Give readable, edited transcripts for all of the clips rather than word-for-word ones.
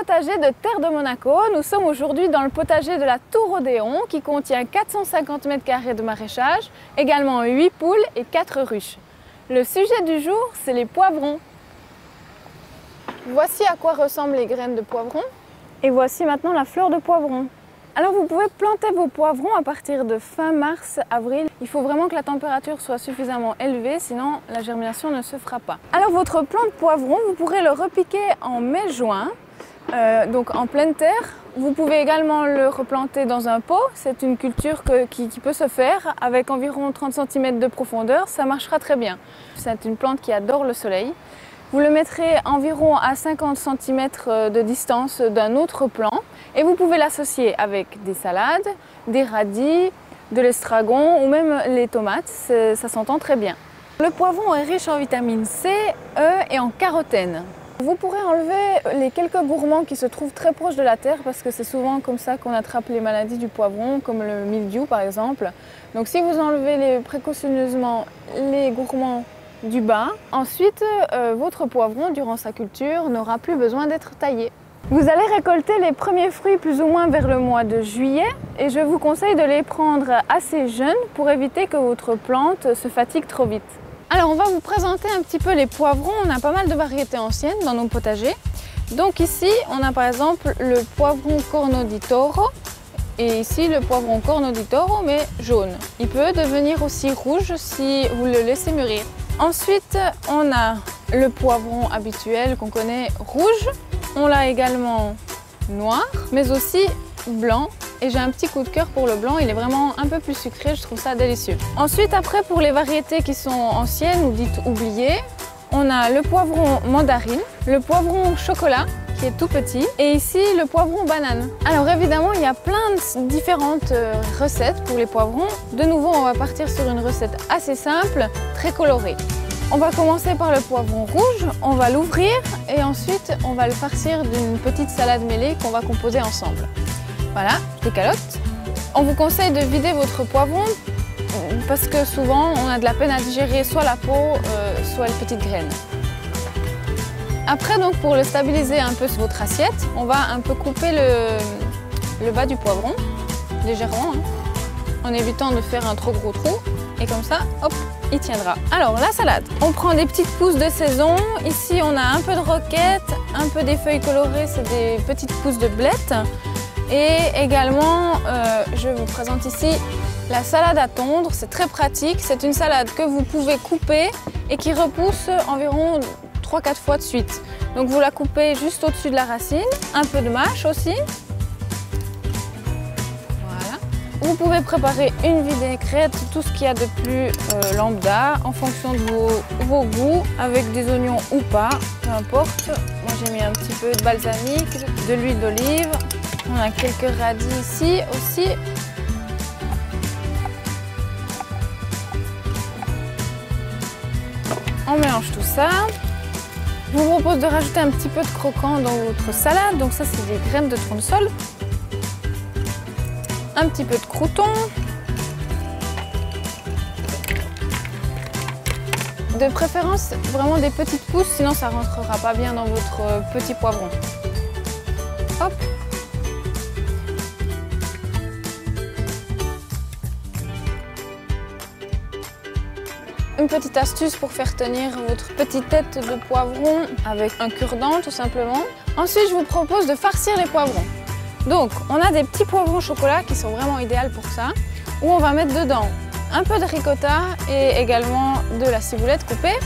potager de Terre de Monaco. Nous sommes aujourd'hui dans le potager de la Tour Odéon qui contient 450 m² de maraîchage, également 8 poules et 4 ruches. Le sujet du jour, c'est les poivrons. Voici à quoi ressemblent les graines de poivrons et voici maintenant la fleur de poivron. Alors vous pouvez planter vos poivrons à partir de fin mars, avril. Il faut vraiment que la température soit suffisamment élevée, sinon la germination ne se fera pas. Alors votre plant de poivron, vous pourrez le repiquer en mai-juin, donc en pleine terre. Vous pouvez également le replanter dans un pot. C'est une culture qui peut se faire avec environ 30 cm de profondeur. Ça marchera très bien. C'est une plante qui adore le soleil. Vous le mettrez environ à 50 cm de distance d'un autre plant et vous pouvez l'associer avec des salades, des radis, de l'estragon ou même les tomates, ça s'entend très bien. Le poivron est riche en vitamine C, E et en carotène. Vous pourrez enlever les quelques gourmands qui se trouvent très proches de la terre parce que c'est souvent comme ça qu'on attrape les maladies du poivron, comme le mildiou par exemple. Donc si vous enlevez précautionneusement les gourmands du bas, ensuite votre poivron durant sa culture n'aura plus besoin d'être taillé. Vous allez récolter les premiers fruits plus ou moins vers le mois de juillet et je vous conseille de les prendre assez jeunes pour éviter que votre plante se fatigue trop vite. Alors on va vous présenter un petit peu les poivrons. On a pas mal de variétés anciennes dans nos potagers. Donc ici on a par exemple le poivron Corno di Toro et ici le poivron Corno di Toro mais jaune. Il peut devenir aussi rouge si vous le laissez mûrir. Ensuite, on a le poivron habituel qu'on connaît rouge. On l'a également noir, mais aussi blanc. Et j'ai un petit coup de cœur pour le blanc, il est vraiment un peu plus sucré, je trouve ça délicieux. Ensuite, après, pour les variétés qui sont anciennes ou dites oubliées, on a le poivron mandarine, le poivron chocolat, qui est tout petit, et ici le poivron banane. Alors évidemment, il y a plein de différentes recettes pour les poivrons. De nouveau, on va partir sur une recette assez simple, très colorée. On va commencer par le poivron rouge, on va l'ouvrir et ensuite on va le farcir d'une petite salade mêlée qu'on va composer ensemble. Voilà, je décalote. On vous conseille de vider votre poivron parce que souvent on a de la peine à digérer soit la peau, soit les petites graines. Après, donc, pour le stabiliser un peu sur votre assiette, on va un peu couper le bas du poivron, légèrement, en évitant de faire un trop gros trou. Et comme ça, hop, il tiendra. Alors, la salade. On prend des petites pousses de saison. Ici, on a un peu de roquette, un peu des feuilles colorées, c'est des petites pousses de blettes. Et également, je vous présente ici la salade à tondre. C'est très pratique. C'est une salade que vous pouvez couper et qui repousse environ 3-4 fois de suite. Donc vous la coupez juste au-dessus de la racine, un peu de mâche aussi. Voilà. Vous pouvez préparer une vinaigrette, tout ce qu'il y a de plus lambda, en fonction de vos goûts, avec des oignons ou pas, peu importe. Moi j'ai mis un petit peu de balsamique, de l'huile d'olive. On a quelques radis ici aussi. On mélange tout ça. Je vous propose de rajouter un petit peu de croquant dans votre salade. Donc ça, c'est des graines de tournesol. Un petit peu de croûton. De préférence, vraiment des petites pousses, sinon ça ne rentrera pas bien dans votre petit poivron. Hop. Une petite astuce pour faire tenir votre petite tête de poivron avec un cure-dent tout simplement. Ensuite, je vous propose de farcir les poivrons. Donc, on a des petits poivrons chocolat qui sont vraiment idéaux pour ça, où on va mettre dedans un peu de ricotta et également de la ciboulette coupée.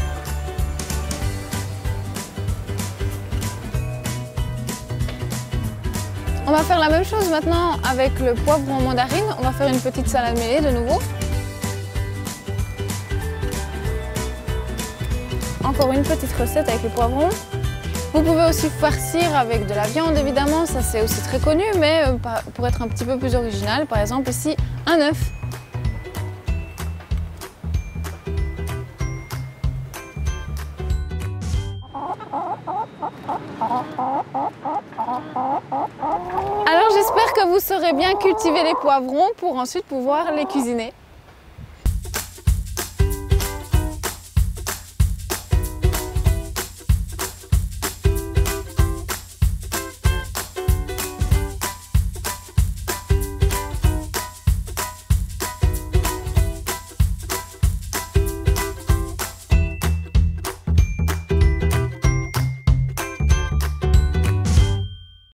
On va faire la même chose maintenant avec le poivron mandarine. On va faire une petite salade mêlée de nouveau. Encore une petite recette avec les poivrons. Vous pouvez aussi farcir avec de la viande évidemment, ça c'est aussi très connu, mais pour être un petit peu plus original, par exemple ici un œuf. Alors j'espère que vous saurez bien cultiver les poivrons pour ensuite pouvoir les cuisiner.